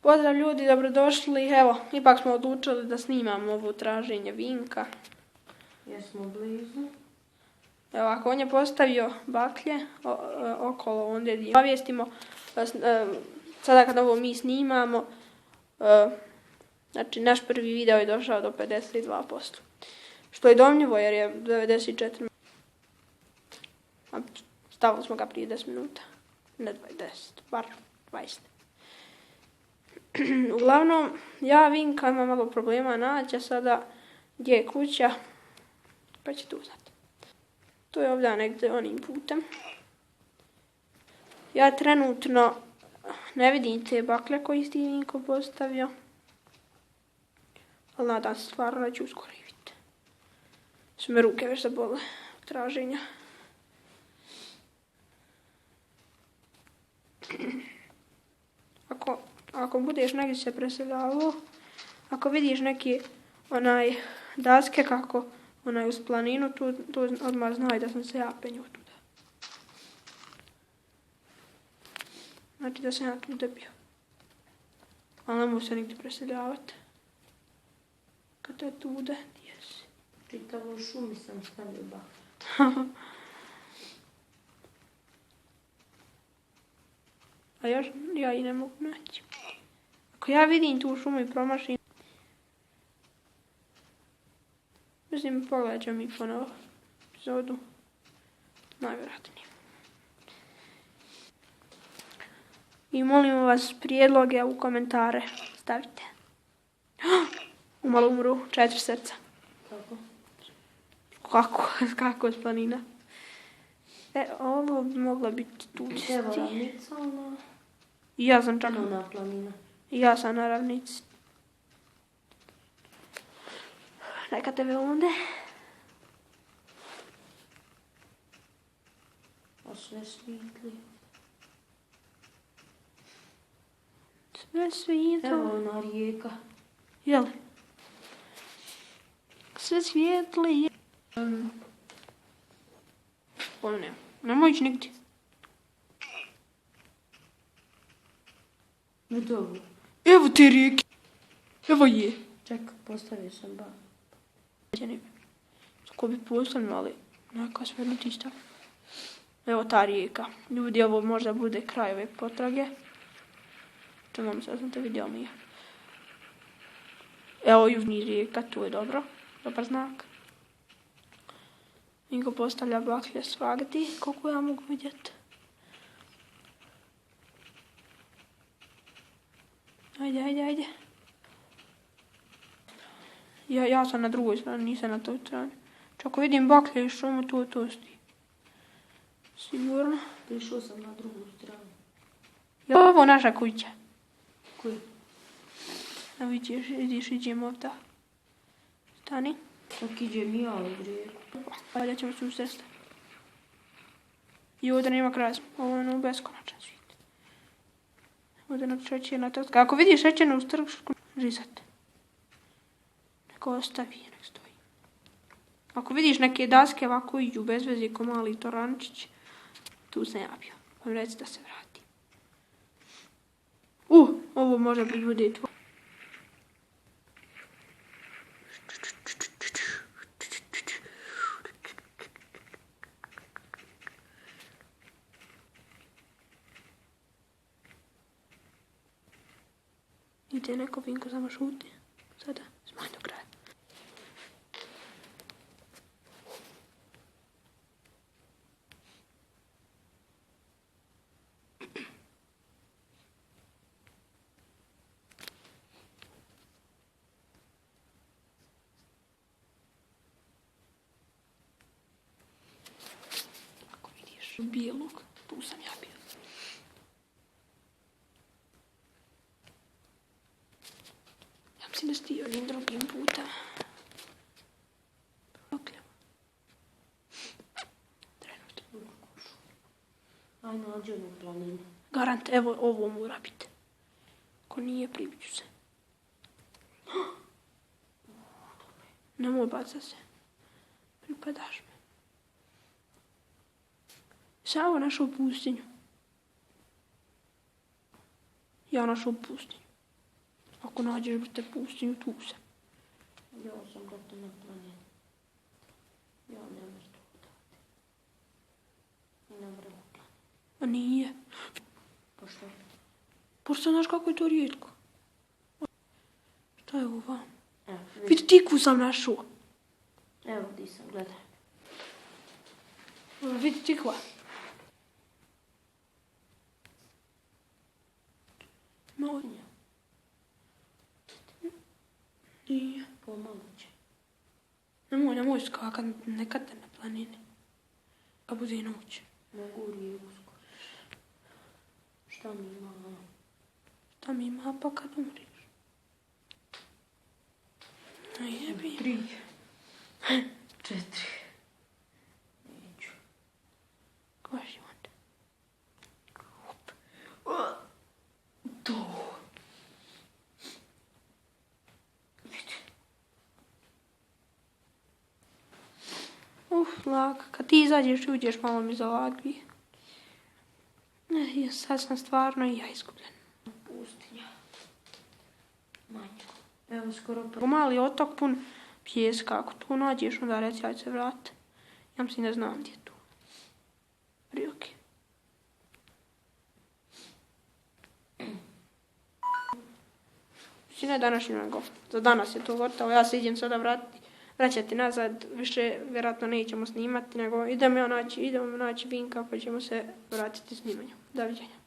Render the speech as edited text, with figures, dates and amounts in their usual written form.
Pozdrav ljudi, dobrodošli. Evo, ipak smo odlučili da snimamo ovo traženje Vinka. Jesmo blizu. Evo, ako on je postavio baklje okolo ondje gdje obavijestimo, sada kad ovo mi snimamo, znači naš prvi video je došao do 52%. Što je domljivo jer je 94. Stavili smo ga prije 10 minuta. Ne 10, bar 20. Uglavnom, ja Vinka imam malo problema naći, a sada gdje je kuća, pa ćete uznati. To je ovdje negdje onim putem. Ja trenutno ne vidim te bakle koji ste Vinko postavio, ali nadam se stvarno da ću uskoro vidjeti. Su me ruke već zabole od traženja. Ako budeš negdje se preseljavao, ako vidiš neke daske kako uz planinu, to odmah znaj da sam se ja penio tuda. Znači da sam ja tuda bio. Ali ne mogu se nigdje preseljavati. Kad je tuda, gdje si? Čitavo šumi sam stavio bakle. A ja i ne mogu naći. Ako ja vidim tu šumu i promašim, mislim, pogledat ću mi ponovo epizodu. Najvjerojatnije. I molimo vas prijedloge u komentare. Stavite. Umalo umru 4 srca. Kako? Kako s planina? Ovo bi mogla biti tu. Evo ravnica, ona. I ja sam čak. Ona planina. I ja sam na ravnici. Neka tebe onda. A sve svitli. Sve svitlo. Evo ona rijeka. Jel? Sve svijetli. Ono ne. Nemoj ići nigdje. Dobro. Evo te rijeke. Evo je. Čekaj, postavio sam ba. Ko bi postavljeno, ali neka svrnuti isto. Evo ta rijeka. Ljudi, ovo možda bude kraj ove potrage. Čemam se da sam te vidio mi. Evo južni rijeka, tu je dobro. Dobar znak. Vinko postavlja baklje svagdje, koliko ja mogu vidjeti. Ajde. Ja sam na drugoj strani, nisam na toj strani. Čako vidim baklje i šumu, to sti. Sigurno. Prišao sam na drugu stranu. Je ovo naša kuća? Koji? A vidiš, idemo ovdje. Stani. Čak idem ja u rijeku. Ovdje ćemo se usresti. I ovdje nema kraja. Ovo je beskonačan svijet. Ovdje na šećerna trska. Ako vidiš šećernu trku, rizate. Neko ostavi, nek stoji. Ako vidiš neke daske ovako iđu bez veze ko mali torančić, tu sam ja bio. Pa mi reci da se vrati. Ovo možda bude tvoj. Ide neko Vinko samo šuti. Sada, smanj do kraja. Ako vidiš bijelog, tu sam ja bio. Mislim da sti ovim drugim putem. Prokljamo. Trenutno. Aj, nađi onu planinu. Garant, evo ovo mora biti. Ako nije, pribiću se. Nemoj baca se. Pripadaš me. Samo našao pustinju. Ja našao pustinju. Ako nađeš brate pustinju, tu sam. Ja sam brate na planeti. Ja ne mrem to odavde. Ne mrem u planeti. A nije. Pa što? Pošto znaš kako je to rijetko. Šta je ovo vam? Evo, Vidi tikvu sam našao. evo di sam, gledaj. Vidi tikva. Malo Nije. nije. Pomalo će. Nemoj skakat nekad na planini. Kad bude noć. Mogu rijeku skoro. Šta mi ima? Šta mi ima pa kad umriš? A jebi. 3. 4. Neću. Kaži onda. To. Laka. Kad ti izađeš i uđeš malo mi zalagvi. Sad sam stvarno i ja izgubljen. Pustinja. Manje. Evo skoro pa. Mali otok pun pijeska. Ako tu nađeš, onda reci, ajde se vrati. Ja mislim ne znam gdje je tu. Rijeke. Mislim ne današnju nego. Za danas je to gotovo. Ja se idem sada vraćati nazad. Više vjerojatno nećemo snimati, nego idemo naći Vinka pa ćemo se vratiti snimanju. Doviđenja.